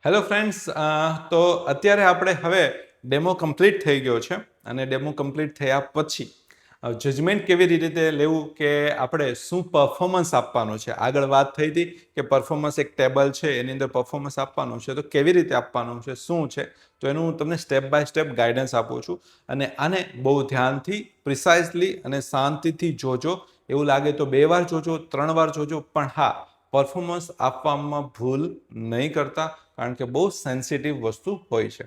Hello friends, તો અત્યારે આપણે હવે ડેમો કમ્પ્લીટ થઈ ગયો છે અને ડેમો કમ્પ્લીટ થયા પછી જજમેન્ટ કેવી રીતે લેવું કે આપણે શું પરફોર્મન્સ આપવાનું છે. આગળ વાત થઈ હતી કે પરફોર્મન્સ એક ટેબલ છે, એની અંદર પરફોર્મન્સ આપવાનું છે, તો કેવી રીતે આપવાનું છે, શું છે, તો એનું હું તમને સ્ટેપ બાય સ્ટેપ ગાઈડન્સ આપું છું. અને આને બહુ ધ્યાનથી, પ્રિસાઇઝલી અને શાંતિથી જોજો. એવું લાગે તો 2 વાર જોજો, 3 વાર જોજો, પણ હા, પરફોર્મન્સ આપવામાં ભૂલ નહીં કરતા, કારણ કે બહુ સેન્સિટિવ વસ્તુ હોય છે.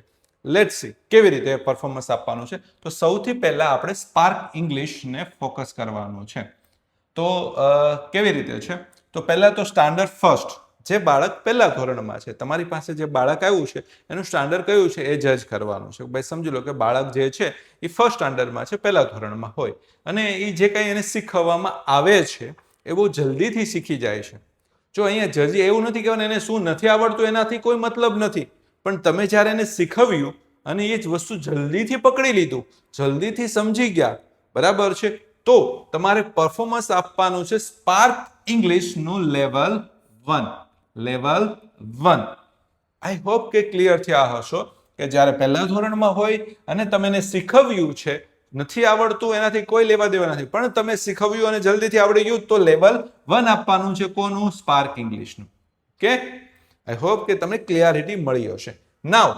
લેટ્સ સી કેવી રીતે પરફોર્મન્સ આપવાનું છે. તો સૌથી પહેલા આપણે સ્પાર્ક ઇંગ્લિશને ફોકસ કરવાનું છે. તો કેવી રીતે છે? તો પહેલા તો સ્ટાન્ડર્ડ ફર્સ્ટ, જે બાળક પહેલા ધોરણમાં છે, તમારી પાસે જે બાળક આવ્યું છે એનું સ્ટાન્ડર્ડ કયું છે એ જજ કરવાનું છે. ભાઈ સમજી લો કે બાળક જે છે એ ફર્સ્ટ સ્ટાન્ડર્ડમાં છે, પહેલા ધોરણમાં હોય, અને એ જે કંઈ એને શીખવવામાં આવે છે એ બહુ જલ્દીથી શીખી જાય છે. જો અહીંયા જજી એવું નથી કહેવાનું એને શું નથી આવડતું, એનાથી કોઈ મતલબ નથી, પણ તમે જ્યારે એને શીખવ્યું અને એ જ વસ્તુ જલ્દીથી પકડી લીધું, જલ્દીથી સમજી ગયા, બરાબર છે, તો તમારે પરફોર્મન્સ આપવાનું છે સ્પાર્ક ઇંગ્લિશનું લેવલ 1. લેવલ 1. આઈ હોપ કે ક્લિયર થયા હશો કે જ્યારે પહેલા ધોરણમાં હોય અને તમે એને શીખવ્યું છે, નથી આવડતું એનાથી કોઈ લેવા દેવા નથી, પણ તમે શીખવ્યું અને જલ્દીથી આવડી ગયું, તો લેવલ 1 આપવાનું છે. કોનું? સ્પાર્ક ઇંગ્લિશનું. કે આઈ હોપ કે તમને ક્લિયરિટી મળી હશે. નાઉ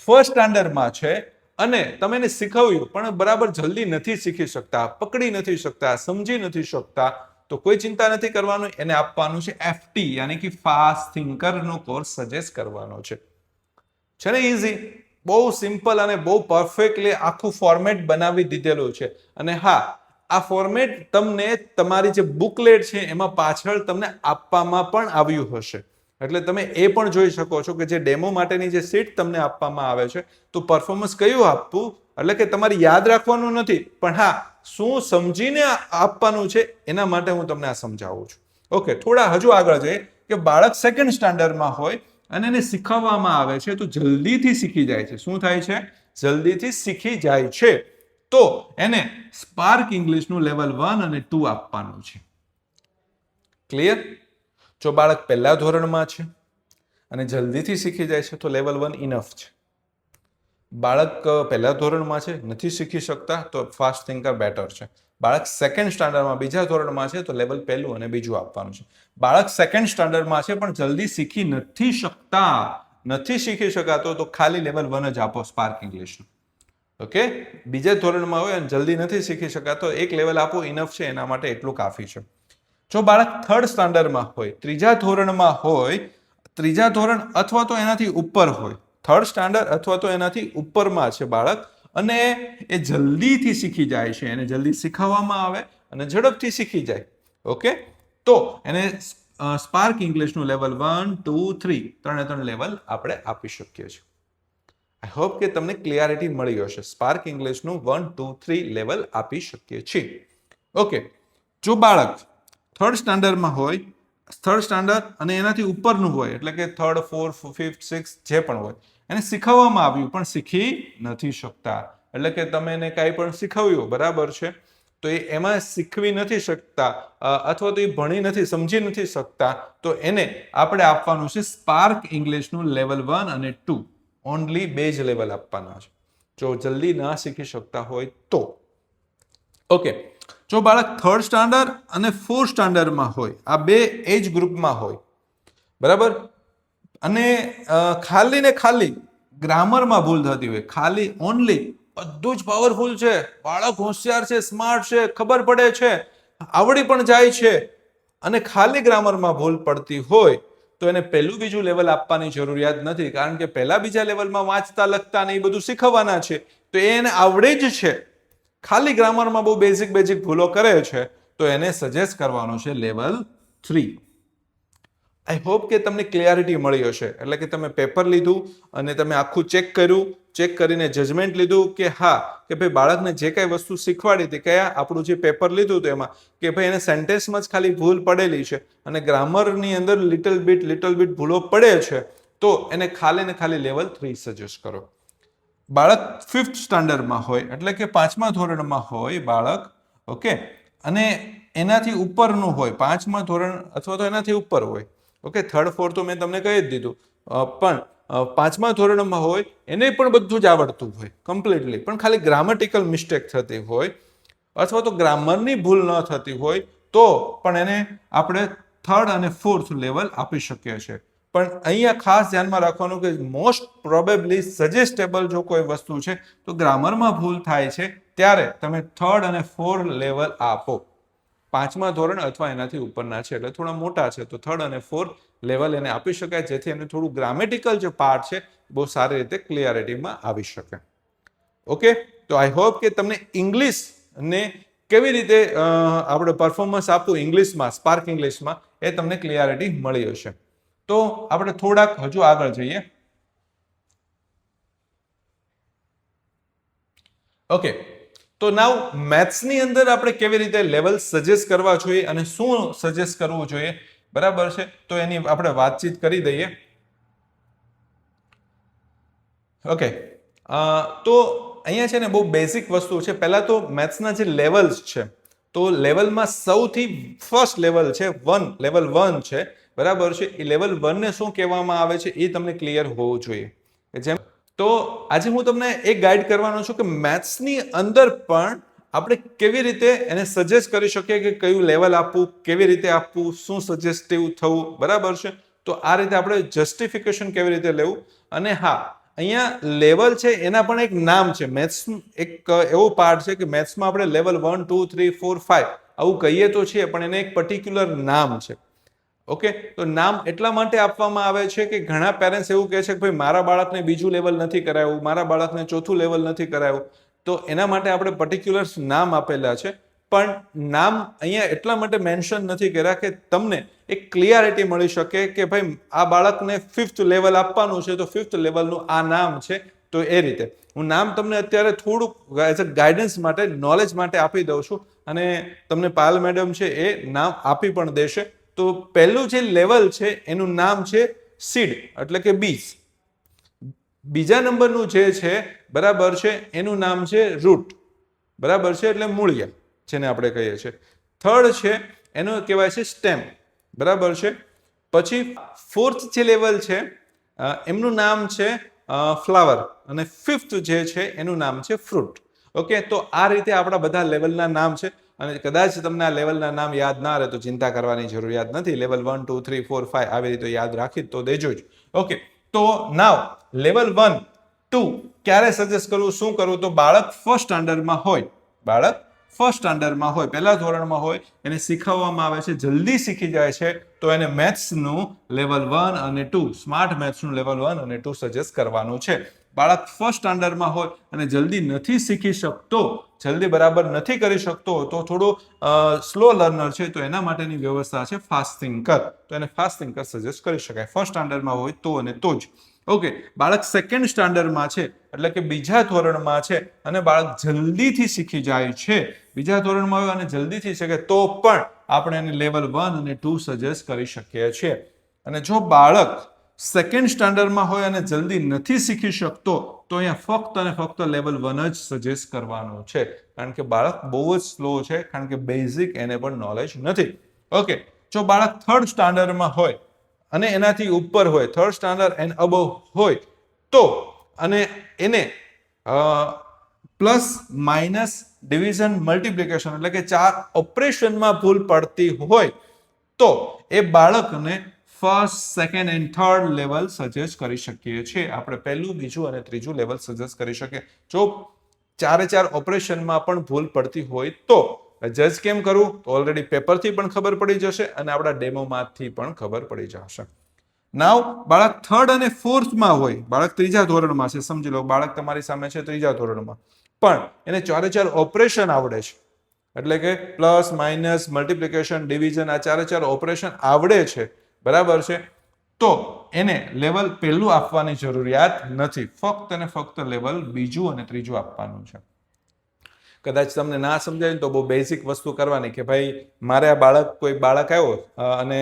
ફર્સ્ટ સ્ટાન્ડર્ડમાં છે અને તમે એને શીખવ્યું પણ બરાબર જલ્દી નથી શીખી શકતા, પકડી નથી શકતા, સમજી નથી શકતા, તો કોઈ ચિંતા નથી કરવાનું. એને આપવાનું છે FT, યાની કે ફાસ્ટ થિંકરનો કોર્સ સજેસ્ટ કરવાનો છે. છે ને ઇઝી? બહુ સિમ્પલ અને બહુ પરફેક્ટલી આખું ફોર્મેટ બનાવી દીધેલું છે. અને હા, આ ફોર્મેટ તમને તમારી જે બુકલેટ છે એમાં પાછળ તમને આપવામાં પણ આવ્યું હશે, એટલે તમે એ પણ જોઈ શકો છો કે જે ડેમો માટેની જે સીટ તમને આપવામાં આવે છે, તો પરફોર્મન્સ કયું આપવું, એટલે કે તમારે યાદ રાખવાનું નથી, પણ હા, શું સમજીને આપવાનું છે એના માટે હું તમને આ સમજાવું છું. ઓકે, થોડા હજુ આગળ જઈએ કે બાળક સેકન્ડ સ્ટાન્ડર્ડમાં હોય અને એને શીખવવામાં આવે છે તો જલ્દીથી શીખી જાય છે. શું થાય છે? જલ્દીથી શીખી જાય છે. તો એને સ્પાર્ક ઇંગ્લિશનું લેવલ 1 અને 2 આપવાનું છે. ક્લિયર? જો બાળક પહેલા ધોરણમાં છે અને જલ્દીથી શીખી જાય છે તો લેવલ 1 ઇનફ છે. બાળક પહેલા ધોરણમાં છે, નથી શીખી શકતા, તો ફાસ્ટ થિંકર બેટર છે. બાળક સેકન્ડ સ્ટાન્ડર્ડમાં બીજા ધોરણમાં છે તો લેવલ પહેલું અને બીજું આપવાનું છે. બાળક સેકન્ડ સ્ટાન્ડર્ડમાં છે પણ જલ્દી શીખી નથી શકતા, નથી શીખી શકાતો, તો ખાલી લેવલ 1 જ આપો સ્પાર્ક ઇંગ્લિશનું. ઓકે, બીજા ધોરણમાં હોય અને જલ્દી નથી શીખી શકાતો, એક લેવલ આપો, ઇનફ છે, એના માટે એટલું કાફી છે. જો બાળક થર્ડ સ્ટાન્ડર્ડમાં હોય, ત્રીજા ધોરણમાં હોય, ત્રીજા ધોરણ અથવા તો એનાથી ઉપર હોય, થર્ડ સ્ટાન્ડર્ડ અથવા તો એનાથી ઉપરમાં છે બાળક, અને એ જલ્દીથી શીખી જાય છે, એને જલ્દી શીખવવામાં આવે અને ઝડપથી શીખી જાય, ઓકે, તો એને સ્પાર્ક ઇંગ્લિશનું લેવલ 1, 2, 3 3 લેવલ આપણે આપી શકીએ છીએ. આઈ હોપ કે તમને ક્લિયરિટી મળી હશે. સ્પાર્ક ઇંગ્લિશનું 1, 2, 3 લેવલ આપી શકીએ છીએ. ઓકે, જો બાળક થર્ડ સ્ટાન્ડર્ડમાં હોય, થર્ડ સ્ટાન્ડર્ડ અને એનાથી ઉપરનું હોય, એટલે કે થર્ડ, ફોર્થ, ફિફ્થ, સિક્સ જે પણ હોય, એને શીખવવામાં આવ્યું પણ શીખી નથી શકતા, એટલે કે તમે એને કાંઈ પણ શીખવ્યું, બરાબર છે, તો એમાં શીખવી નથી શકતા, અથવા તો એ ભણી નથી, સમજી નથી શકતા, તો એને આપણે આપવાનું છે સ્પાર્ક ઇંગ્લિશનું લેવલ 1 અને 2. ઓનલી 2 જ લેવલ આપવાના છે, જો જલ્દી ના શીખી શકતા હોય તો. ઓકે, જો બાળક થર્ડ સ્ટાન્ડર્ડ અને ફોર્થ સ્ટાન્ડર્ડમાં હોય, આ બે એજ ગ્રુપમાં હોય, બરાબર, અને ખાલી ને ખાલી ગ્રામરમાં ભૂલ થતી હોય, ખાલી ઓનલી, બધું જ પાવરફુલ છે, બાળક હોશિયાર છે, સ્માર્ટ છે, ખબર પડે છે, આવડી પણ જાય છે, અને ખાલી ગ્રામરમાં ભૂલ પડતી હોય, તો એને પહેલું બીજું લેવલ આપવાની જરૂરિયાત નથી, કારણ કે પહેલા બીજા લેવલમાં વાંચતા લખતા ને એ બધું શીખવવાના છે, તો એને આવડે જ છે. ખાલી ગ્રામરમાં બહુ બેઝિક ભૂલો કરે છે, તો એને સજેસ્ટ કરવાનો છે લેવલ 3. આઈ હોપ કે તમને ક્લિયરિટી મળી હશે, એટલે કે તમે પેપર લીધું અને તમે આખું ચેક કર્યું, ચેક કરીને જજમેન્ટ લીધું કે હા, કે ભાઈ બાળકને જે કઈ વસ્તુ શીખવાડી હતી, કયા આપણું જે પેપર લીધું હતું એમાં, કે ભાઈ એને સેન્ટેન્સમાં જ ખાલી ભૂલ પડેલી છે અને ગ્રામરની અંદર લિટલ બીટ ભૂલો પડે છે, તો એને ખાલી ને ખાલી લેવલ 3 સજેસ્ટ કરો. બાળક ફિફ્થ સ્ટાન્ડર્ડમાં હોય, એટલે કે 5મા ધોરણમાં હોય બાળક, ઓકે, અને એનાથી ઉપરનું હોય, 5મા ધોરણ અથવા તો એનાથી ઉપર હોય, ઓકે, થર્ડ ફોર્થ તો મેં તમને કહી જ દીધું, પણ પાંચમા ધોરણમાં હોય એને પણ બધું જ આવડતું હોય કમ્પ્લીટલી, પણ ખાલી ગ્રામેટિકલ મિસ્ટેક થતી હોય અથવા તો ગ્રામરની ભૂલ ન થતી હોય તો પણ એને આપણે થર્ડ અને ફોર્થ લેવલ આપી શકીએ છીએ. પણ અહીંયા ખાસ ધ્યાનમાં રાખવાનું કે મોસ્ટ પ્રોબેબલી સજેસ્ટેબલ જો કોઈ વસ્તુ છે તો ગ્રામરમાં ભૂલ થાય છે ત્યારે તમે થર્ડ અને ફોર્થ લેવલ આપો. પાંચમા ધોરણ અથવા એનાથી ઉપરના છે એટલે થોડા મોટા છે તો થર્ડ અને ફોર્થ લેવલ એને આપી શકાય, જેથી એને થોડું ગ્રામેટિકલ જે પાર્ટ છે બહુ સારી રીતે ક્લિયરિટીમાં આવી શકે. ઓકે, તો આઈ હોપ કે તમને ઇંગ્લિશને કેવી રીતે આપણે પરફોર્મન્સ આપવું ઇંગ્લિશમાં, સ્પાર્ક ઇંગ્લિશમાં, એ તમને ક્લિયરિટી મળી હશે. તો આપણે થોડાક હજુ આગળ જઈએ. ઓકે, તો નાવ મેથ્સની અંદર આપણે કેવી રીતે લેવલ સજેસ્ટ કરવા જોઈએ અને શું સજેસ્ટ કરવું જોઈએ, બરાબર છે, તો એની આપણે વાતચીત કરી દઈએ. ઓકે, તો અહીંયા છે ને બહુ બેઝિક વસ્તુ છે. પહેલા તો મેથ્સના જે લેવલ્સ છે તો લેવલમાં સૌથી ફર્સ્ટ લેવલ છે લેવલ 1 છે, બરાબર છે. એ લેવલ 1 ને શું કહેવામાં આવે છે એ તમને ક્લિયર હોવું જોઈએ. જેમ તો આજે હું તમને એક ગાઈડ કરવાનો છું કે મેથ્સની અંદર પણ આપણે કેવી રીતે એને સજેસ્ટ કરી શકીએ કે કયું લેવલ આપવું, કેવી રીતે આપવું, શું સજેસ્ટિવ થવું, બરાબર છે. તો આ રીતે આપણે જસ્ટિફિકેશન કેવી રીતે લેવું. અને હા, અહીંયા લેવલ છે એના પણ એક નામ છે. મેથ્સ એક એવો પાર્ટ છે કે મેથ્સમાં આપણે લેવલ 1 2 3 4 5 આવું કહીએ તો છીએ, પણ એને એક પર્ટિક્યુલર નામ છે. ઓકે, તો નામ એટલા માટે આપવામાં આવે છે કે ઘણા પેરેન્ટ્સ એવું કહે છે કે ભાઈ મારા બાળકને બીજું લેવલ નથી કરાવ્યું, મારા બાળકને ચોથું લેવલ નથી કરાવ્યું, તો એના માટે આપણે પર્ટિક્યુલર નામ આપેલા છે. પણ નામ અહીંયા એટલા માટે મેન્શન નથી કર્યા કે તમને એક ક્લિયરિટી મળી શકે કે ભાઈ આ બાળકને 5th લેવલ આપવાનું છે તો 5th લેવલનું આ નામ છે. તો એ રીતે હું નામ તમને અત્યારે થોડુંક એઝ અ ગાઈડન્સ માટે, નોલેજ માટે આપી દઉં છું અને તમને પાલ મેડમ છે એ નામ આપી પણ દેશે. તો પહેલું જે લેવલ છે એનું નામ છે સીડ એટલે કે બીજ. બીજા નંબરનું જે છે, બરાબર છે, એનું નામ છે રૂટ, બરાબર છે, એટલે મૂળિયા જેને આપણે કહીએ છીએ. થર્ડ છે એનું કહેવાય છે સ્ટેમ, બરાબર છે. પછી ફોર્થ જે લેવલ છે એમનું નામ છે ફ્લાવર અને 5th જે છે એનું નામ છે ફ્રૂટ. ઓકે, તો આ રીતે આપણા બધા લેવલના નામ છે. અને કદાચ તમને આ લેવલના નામ યાદ ના રહે તો ચિંતા કરવાની જરૂરિયાત નથી. લેવલ 1 2 3 4 5 આવી રીતે યાદ રાખી તો દેજો જ. ઓકે, તો નાવ લેવલ 1 2 ક્યારે સજેસ્ટ કરવું, શું કરવું, તો બાળક ફર્સ્ટ સ્ટાન્ડર્ડમાં હોય, પહેલા ધોરણમાં હોય, એને શીખવવામાં આવે છે, જલ્દી શીખી જાય છે, તો એને મેથ્સનું લેવલ 1 અને 2, સ્માર્ટ મેથ્સનું લેવલ 1 અને 2 સજેસ્ટ કરવાનું છે. બાળક ફર્સ્ટ સ્ટાન્ડર્ડમાં હોય અને જલ્દી નથી શીખી શકતો, જલ્દી બરાબર નથી કરી શકતો, તો થોડો સ્લો લર્નર છે, તો એના માટેની વ્યવસ્થા છે ફાસ્ટ થિંકર. તો એને ફાસ્ટ થિંકર સજેસ્ટ કરી શકાય ફર્સ્ટ સ્ટાન્ડર્ડમાં હોય તો અને તો જ. ઓકે, બાળક સેકન્ડ સ્ટાન્ડર્ડમાં છે એટલે કે બીજા ધોરણમાં છે અને બાળક જલ્દીથી શીખી જાય છે, બીજા ધોરણમાં હોય અને જલ્દીથી શીખે તો પણ આપણે એને લેવલ 1 અને 2 સજેસ્ટ કરી શકીએ છીએ. અને જો બાળક સેકન્ડ સ્ટાન્ડર્ડમાં હોય અને જલ્દી નથી શીખી શકતો તો અહીંયા ફક્ત અને ફક્ત લેવલ 1 જ સજેસ્ટ કરવાનું છે, કારણ કે બાળક બહુ જ સ્લો છે, કારણ કે બેઝિક એને પણ નોલેજ નથી. ઓકે, જો બાળક થર્ડ સ્ટાન્ડર્ડમાં હોય અને એનાથી ઉપર હોય, થર્ડ સ્ટાન્ડર્ડ એન્ડ અબવ હોય તો અને એને પ્લસ માઇનસ ડિવિઝન મલ્ટિપ્લિકેશન એટલે કે 4 ઓપરેશનમાં ભૂલ પડતી હોય તો એ બાળકને first, second and third level suggest કરી શકીએ છીએ. આપણે પહેલું, બીજું અને ત્રીજું લેવલ સજેસ્ટ કરી શકીએ. જો 4 ઓપરેશનમાં પણ ભૂલ પડતી હોય તો જજ કેમ કરવું, તો ઓલરેડી પેપરથી પણ ખબર પડી જશે અને આપણા ડેમોમાંથી પણ ખબર પડી જશે. નાવ બાળક થર્ડ અને ફોર્થમાં હોય, બાળક ત્રીજા ધોરણમાં છે, સમજી લો બાળક તમારી સામે છે ત્રીજા ધોરણમાં, પણ એને 4 ઓપરેશન આવડે છે, એટલે કે પ્લસ, માઇનસ, મલ્ટિપ્લિકેશન, ડિવિઝન, આ 4 ઓપરેશન આવડે છે, બરાબર છે, તો એને લેવલ પહેલું આપવાની જરૂરિયાત નથી, ફક્ત અને ફક્ત લેવલ બીજું અને ત્રીજું આપવાનું છે. કદાચ તમને ના સમજાય તો બહુ બેઝિક વસ્તુ કરવાની કે ભાઈ મારે આ કોઈ બાળક આવ્યો અને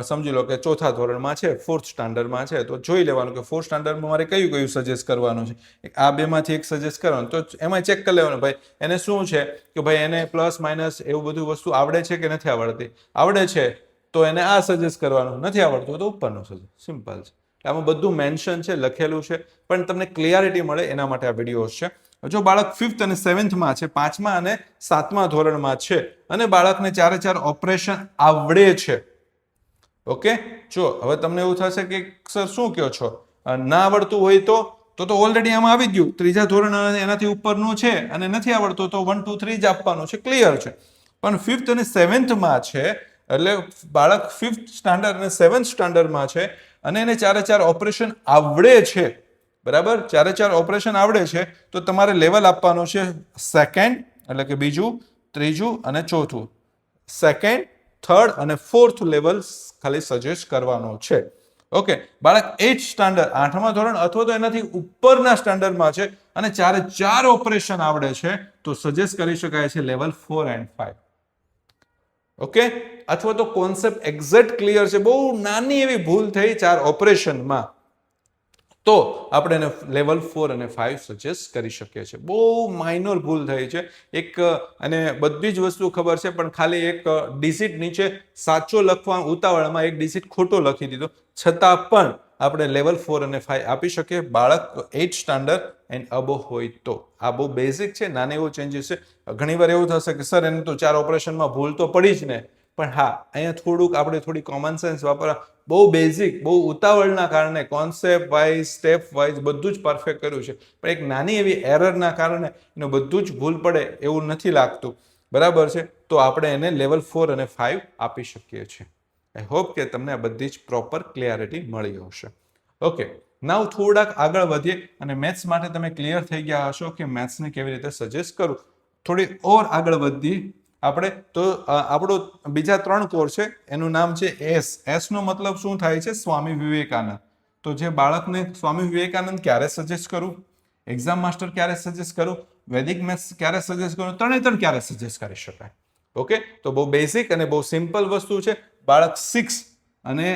સમજી લો કે ચોથા ધોરણમાં છે, ફોર્થ સ્ટાન્ડર્ડમાં છે, તો જોઈ લેવાનું કે ફોર્થ સ્ટાન્ડર્ડમાં મારે કયું સજેસ્ટ કરવાનું છે. આ બેમાંથી એક સજેસ્ટ કરવાનું, તો એમાં ચેક કરી લેવાનું ભાઈ એને શું છે કે ભાઈ એને પ્લસ માઇનસ એવું બધું વસ્તુ આવડે છે કે નથી આવડતી. આવડે છે તો એને આ સજેસ્ટ કરવાનું, નથી આવડતું તો ઉપરનું સજેસ્ટ, સિમ્પલ છે. આમાં બધું મેન્શન છે, લખેલું છે, પણ તમને ક્લિયરિટી મળે એના માટે આ વિડીયોઝ છે. જો બાળક 5th અને 7th માં છે, 5મા અને 7મા ધોરણમાં છે અને બાળકને 4 ઓપરેશન આવડે છે, ઓકે. જો હવે તમને એવું થશે કે સર શું કહો છો, ના આવડતું હોય તો ઓલરેડી આમાં આવી ગયું, 3જા ધોરણ એનાથી ઉપરનું છે અને નથી આવડતું તો 1 2 3 જ આપવાનું છે, ક્લિયર છે. પણ 5th અને 7th માં છે, એટલે બાળક 5th સ્ટાન્ડર્ડ અને 7th સ્ટાન્ડર્ડમાં છે અને એને 4 ઓપરેશન આવડે છે, બરાબર. 4 ઓપરેશન આવડે છે તો તમારે લેવલ આપવાનું છે સેકન્ડ, એટલે કે બીજું, ત્રીજું અને ચોથું. સેકન્ડ, થર્ડ અને ફોર્થ લેવલ ખાલી સજેસ્ટ કરવાનો છે, ઓકે. બાળક 8th સ્ટાન્ડર્ડ 8મા ધોરણ અથવા તો એનાથી ઉપરના સ્ટાન્ડર્ડમાં છે અને 4 ઓપરેશન આવડે છે તો સજેસ્ટ કરી શકાય છે લેવલ 4 and 5, ઓકે. અથવા તો કોન્સેપ્ટ એક્ઝેક્ટ ક્લિયર છે, બહુ નાની એવી ભૂલ થઈ 4 ઓપરેશનમાં તો આપણે એને લેવલ 4 અને 5 સજેસ્ટ કરી શકીએ છીએ. બહુ માઇનોર ભૂલ થઈ છે એક, અને બધી જ વસ્તુ ખબર છે પણ ખાલી એક ડિજિટ નીચે સાચો લખવા ઉતાવળમાં એક ડિજિટ ખોટો લખી દીધો, છતાં પણ આપણે લેવલ 4 અને 5 આપી શકીએ બાળક 8th સ્ટાન્ડર્ડ એન્ડ અબો હોય તો. આ બહુ બેઝિક છે, નાના એવો ચેન્જીસ છે. ઘણીવાર એવું થશે કે સર એને તો 4 ઓપરેશનમાં ભૂલ તો પડી જ ને, પણ હા અહીંયા થોડુંક આપણે થોડી કોમન સેન્સ વાપરવા, બહુ બેઝિક, બહુ ઉતાવળના કારણે કોન્સેપ્ટ વાઇઝ, સ્ટેપ વાઇઝ બધું જ પરફેક્ટ કર્યું છે, પણ એક નાની એવી એરરના કારણે એનું બધું જ ભૂલ પડે એવું નથી લાગતું, બરાબર છે. તો આપણે એને લેવલ 4 અને 5 આપી શકીએ છીએ. આઈ હોપ કે તમને આ બધી જ પ્રોપર ક્લિયરિટી મળી હશે, ઓકે. નાવ થોડાક આગળ વધીએ અને મેથ્સ માટે તમે ક્લિયર થઈ ગયા હશો કે મેથ્સને કેવી રીતે સજેસ્ટ કરું. થોડી ઓર આગળ વધીએ આપણે તો આપણો બીજા 3 કોર્સ છે, એનું નામ છે એસ નો મતલબ શું થાય છે, સ્વામી વિવેકાનંદ. તો જે બાળકને સ્વામી વિવેકાનંદ ક્યારે સજેસ્ટ કરું, એક્ઝામ માસ્ટર ક્યારે સજેસ્ટ કરું, વૈદિક મેથ્સ ક્યારે સજેસ્ટ કરું, ત્રણે ક્યારે સજેસ્ટ કરી શકાય, ઓકે. તો બહુ બેઝિક અને બહુ સિમ્પલ વસ્તુ છે. બાળક 6 અને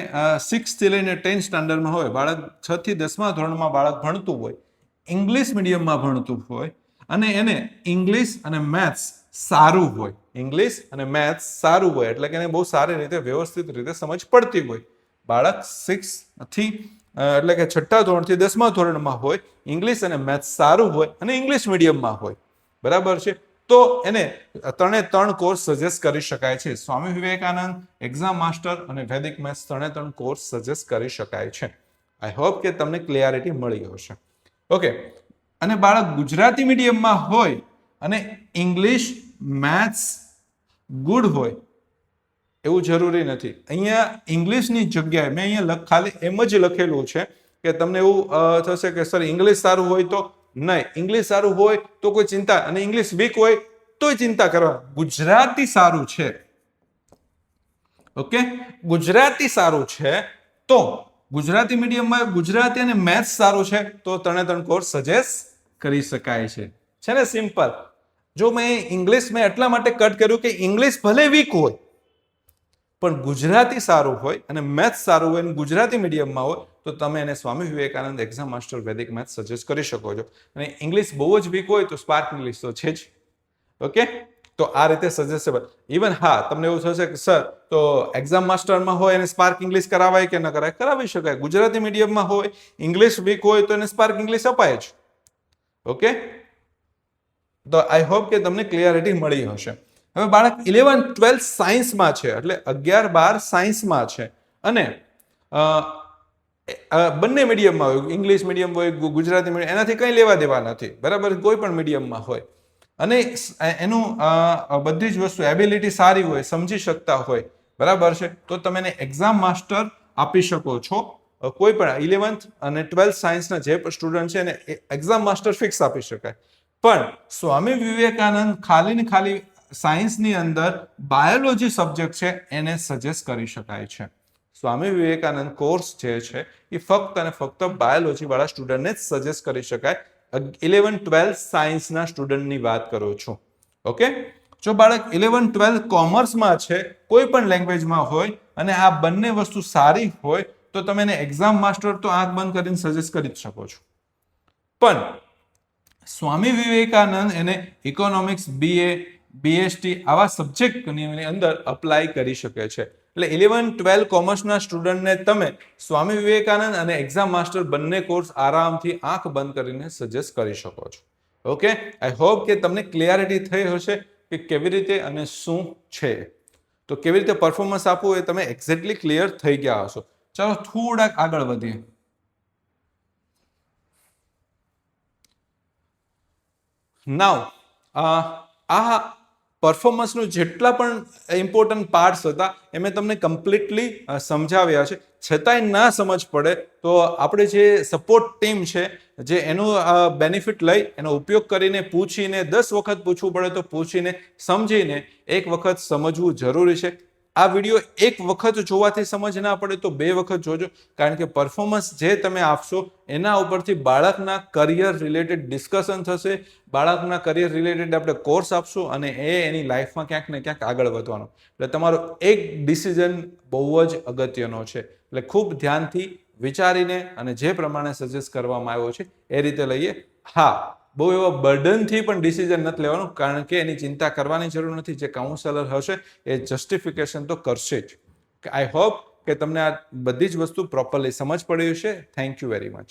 6 થી લઈને 10 સ્ટાન્ડર્ડમાં હોય, બાળક 6 થી 10મા ધોરણમાં બાળક ભણતું હોય, ઇંગ્લિશ મીડિયમમાં ભણતું હોય અને એને ઇંગ્લિશ અને મેથ્સ સારું હોય, ઇંગ્લિશ અને મેથ્સ સારું હોય એટલે કે એને બહુ સારી રીતે વ્યવસ્થિત રીતે સમજ પડતી હોય, બાળક 6 થી એટલે કે 6ઠ્ઠા ધોરણથી 10મા ધોરણમાં હોય, ઇંગ્લિશ અને મેથ્સ સારું હોય અને ઇંગ્લિશ મીડિયમમાં હોય, બરાબર છે. તો એને 3 કોર્સ સજેસ્ટ કરી શકાય છે. સ્વામી વિવેકાનંદ, એક્ઝામ માસ્ટર અને વૈદિક મેથ્સ 3 કોર્સ સજેસ્ટ કરી શકાય છે. આઈ હોપ કે તમને ક્લિયરિટી મળી હશે, ઓકે. અને બાળક ગુજરાતી મીડિયમમાં હોય અને ઇંગ્લિશ મેથ્સ ગુડ હોય એવું જરૂરી નથી. અહીંયા ઇંગ્લિશની જગ્યાએ મેં અહીંયા ખાલી એમ જ લખેલું છે કે તમને એવું થશે કે સર ઇંગ્લિશ સારું હોય તો નહીં, ઇંગ્લિશ સારું હોય તો કોઈ ચિંતા, અને ઇંગ્લિશ વીક હોય તોય ચિંતા કરવા. ગુજરાતી સારું છે, ઓકે. ગુજરાતી સારું છે તો ગુજરાતી મીડિયમમાં ગુજરાતી અને મેથ્સ સારું છે તો 3 કોર્સ સજેસ્ટ કરી શકાય છે ને, સિમ્પલ. જો મેં ઇંગ્લિશ મેં એટલા માટે કટ કર્યું કે ઇંગ્લિશ ભલે વીક હોય પણ ગુજરાતી સારું હોય અને મેથ્સ સારું હોય અને ગુજરાતી મીડિયમમાં હોય તો તમે એને સ્વામી વિવેકાનંદ, એક્ઝામ માસ્ટર, વૈદિક મેથ્સ સજેસ્ટ કરી શકો છો. અને ઇંગ્લિશ બહુ જ વીક હોય તો સ્પાર્ક ઇંગ્લિશ તો છે જ, ઓકે. તો આ રીતે સજેસ્ટેબલ. ઇવન હા તમને એવું થશે કે સર તો એક્ઝામ માસ્ટરમાં હોય અને સ્પાર્ક ઇંગ્લિશ કરાવાય કે ન કરાય, કરાવી શકાય. ગુજરાતી મીડિયમમાં હોય, ઇંગ્લિશ વીક હોય તો એને સ્પાર્ક ઇંગ્લિશ અપાય જ, ઓકે. તો આઈ હોપ કે તમને ક્લિયરિટી મળી હશે. હવે બાળક 11th 12th સાયન્સમાં છે, એટલે 11 12 સાયન્સમાં છે અને બંને મીડિયમમાં હોય, ઇંગ્લિશ મીડિયમ હોય, ગુજરાતી મીડિયમ, એનાથી કંઈ લેવા દેવા નથી, બરાબર. કોઈ પણ મીડિયમમાં હોય અને એનું બધી જ વસ્તુ એબિલિટી સારી હોય, સમજી શકતા હોય, બરાબર છે, તો તમે એને એક્ઝામ માસ્ટર આપી શકો છો. કોઈ પણ 11th અને 12th સાયન્સના જે સ્ટુડન્ટ છે એને એક્ઝામ માસ્ટર ફિક્સ આપી શકાય. પણ સ્વામી વિવેકાનંદ ખાલી ને ખાલી સાયન્સની અંદર બાયોલોજી સબ્જેક્ટ છે એને સજેસ્ટ કરી શકાય છે. સ્વામી વિવેકાનંદ કોર્સ જે છે એ ફક્ત અને ફક્ત બાયોલોજી વાળા સ્ટુડન્ટને જ સજેસ્ટ કરી શકાય. 11 12 સાયન્સના સ્ટુડન્ટની વાત કરું છું, ઓકે. જો બાળક 11 12 કોમર્સમાં છે, કોઈ પણ લેંગ્વેજમાં હોય અને આ બંને વસ્તુ સારી હોય તો તમે એને એક્ઝામ માસ્ટર તો આંખ બંધ કરીને સજેસ્ટ કરી જ શકો છો. પણ સ્વામી વિવેકાનંદ એને ઇકોનોમિક્સ, BA, BST આવા સબ્જેક્ટની અંદર અપ્લાય કરી શકે છે. એટલે 11-12 કોમર્સના સ્ટુડન્ટને તમે સ્વામી વિવેકાનંદ અને એક્ઝામ માસ્ટર બંને કોર્સ આરામથી આંખ બંધ કરીને સજેસ્ટ કરી શકો છો. ઓકે, આઈ હોપ કે તમને ક્લિયરિટી થઈ હશે કે કેવી રીતે અને શું છે. તો કેવી રીતે પરફોર્મન્સ આપવું એ તમે એક્ઝેક્ટલી ક્લિયર થઈ ગયા હશો. ચાલો થોડાક આગળ વધીએ. નાવ આ પરફોર્મન્સનું જેટલા પણ ઇમ્પોર્ટન્ટ પાર્ટ્સ હતા એ મેં તમને કમ્પ્લીટલી સમજાવ્યા છે. છતાંય ના સમજ પડે તો આપણે જે સપોર્ટ ટીમ છે જે એનું બેનિફિટ લઈ એનો ઉપયોગ કરીને પૂછીને 10 વખત પૂછવું પડે તો પૂછીને સમજીને એક વખત સમજવું જરૂરી છે. આ વિડીયો એક વખત જોવાથી સમજ ના પડે તો 2 વખત જોજો, કારણ કે પરફોર્મન્સ જે તમે આપશો એના ઉપરથી બાળકના કરિયર રિલેટેડ ડિસ્કશન થશે, બાળકના કરિયર રિલેટેડ આપણે કોર્સ આપશું અને એની લાઈફમાં ક્યાંક ને ક્યાંક આગળ વધવાનો. એટલે તમારો એક ડિસિઝન બહુ જ અગત્યનો છે. એટલે ખૂબ ધ્યાનથી વિચારીને અને જે પ્રમાણે સજેસ્ટ કરવામાં આવ્યો છે એ રીતે લઈએ. હા, બહુ એવા બર્ડનથી પણ ડિસિઝન નથી લેવાનું, કારણ કે એની ચિંતા કરવાની જરૂર નથી. જે કાઉન્સેલર હશે એ જસ્ટિફિકેશન તો કરશે જ. આઈ હોપ કે તમને આ બધી જ વસ્તુ પ્રોપરલી સમજ પડી હશે. Thank you very much.